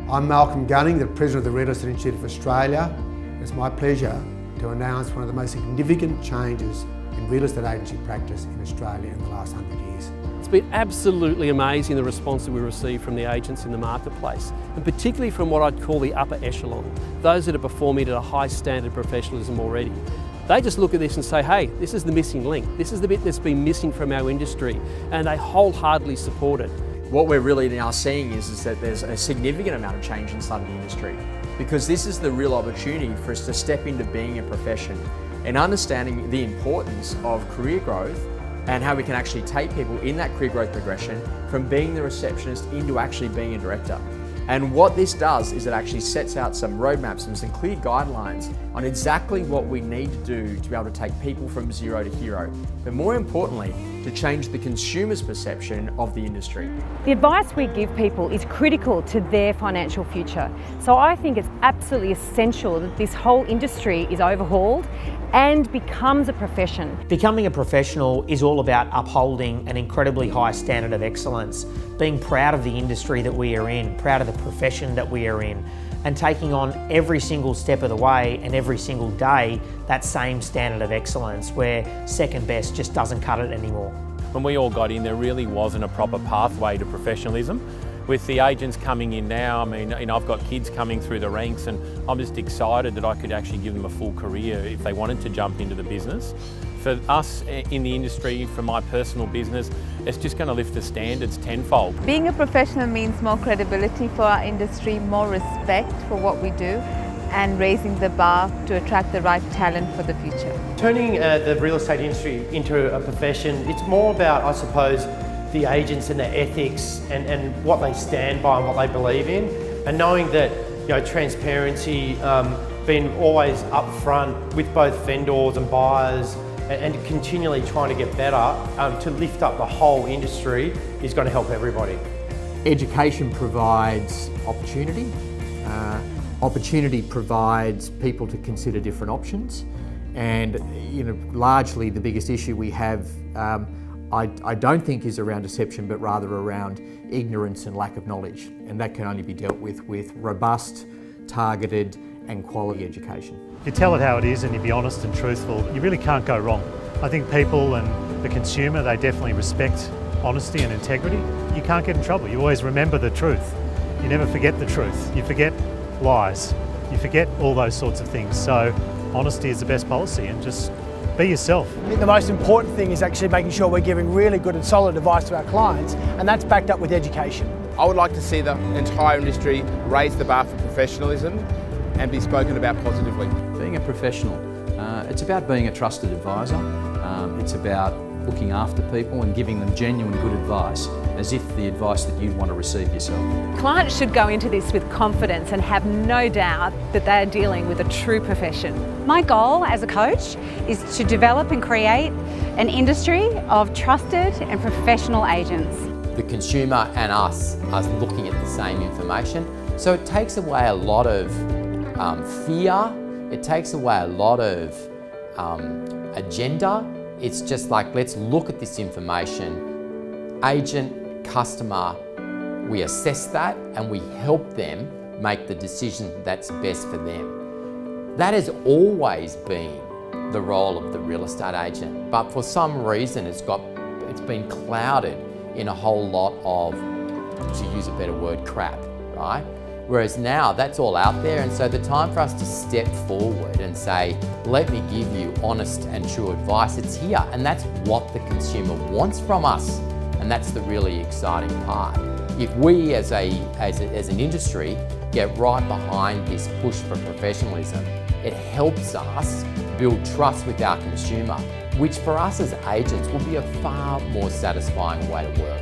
I'm Malcolm Gunning, the President of the Real Estate Institute of Australia. It's my pleasure to announce one of the most significant changes in real estate agency practice in Australia in the last 100 years. It's been absolutely amazing the response that we receive from the agents in the marketplace, and particularly from what I'd call the upper echelon, those that are performing at a high standard of professionalism already. They just look at this and say, hey, this is the missing link. This is the bit that's been missing from our industry, and they wholeheartedly support it. What we're really now seeing is that there's a significant amount of change inside of the industry, because this is the real opportunity for us to step into being a profession and understanding the importance of career growth and how we can actually take people in that career growth progression from being the receptionist into actually being a director. And what this does is it actually sets out some roadmaps and some clear guidelines on exactly what we need to do to be able to take people from zero to hero, but more importantly, to change the consumer's perception of the industry. The advice we give people is critical to their financial future. So I think it's absolutely essential that this whole industry is overhauled and becomes a profession. Becoming a professional is all about upholding an incredibly high standard of excellence, being proud of the industry that we are in, proud of the profession that we are in, and taking on every single step of the way and every single day that same standard of excellence where second best just doesn't cut it anymore. When we all got in, there really wasn't a proper pathway to professionalism. With the agents coming in now, I mean, I've got kids coming through the ranks, and I'm just excited that I could actually give them a full career if they wanted to jump into the business. For us in the industry, for my personal business, it's just going to lift the standards tenfold. Being a professional means more credibility for our industry, more respect for what we do, and raising the bar to attract the right talent for the future. Turning the real estate industry into a profession, it's more about, I suppose, the agents and their ethics and what they stand by and what they believe in, and knowing that, you know, transparency, being always upfront with both vendors and buyers, and continually trying to get better to lift up the whole industry is going to help everybody. Education provides opportunity. Opportunity provides people to consider different options, and largely the biggest issue we have I don't think is around deception, but rather around ignorance and lack of knowledge, and that can only be dealt with robust, targeted and quality education. You tell it how it is and you be honest and truthful, you really can't go wrong. I think people and the consumer, they definitely respect honesty and integrity. You can't get in trouble. You always remember the truth. You never forget the truth. You forget lies. You forget all those sorts of things. So honesty is the best policy, and just be yourself. I think the most important thing is actually making sure we're giving really good and solid advice to our clients, and that's backed up with education. I would like to see the entire industry raise the bar for professionalism and be spoken about positively. Being a professional, it's about being a trusted advisor. It's about looking after people and giving them genuine good advice, as if the advice that you'd want to receive yourself. Clients should go into this with confidence and have no doubt that they are dealing with a true profession. My goal as a coach is to develop and create an industry of trusted and professional agents. The consumer and us are looking at the same information, so it takes away a lot of fear, it takes away a lot of agenda. It's just like, let's look at this information, agent, customer, we assess that and we help them make the decision that's best for them. That has always been the role of the real estate agent, but for some reason it's been clouded in a whole lot of, to use a better word, crap, right? Whereas now that's all out there, and so the time for us to step forward and say, let me give you honest and true advice, it's here, and that's what the consumer wants from us, and that's the really exciting part. If we as an industry get right behind this push for professionalism, it helps us build trust with our consumer, which for us as agents will be a far more satisfying way to work.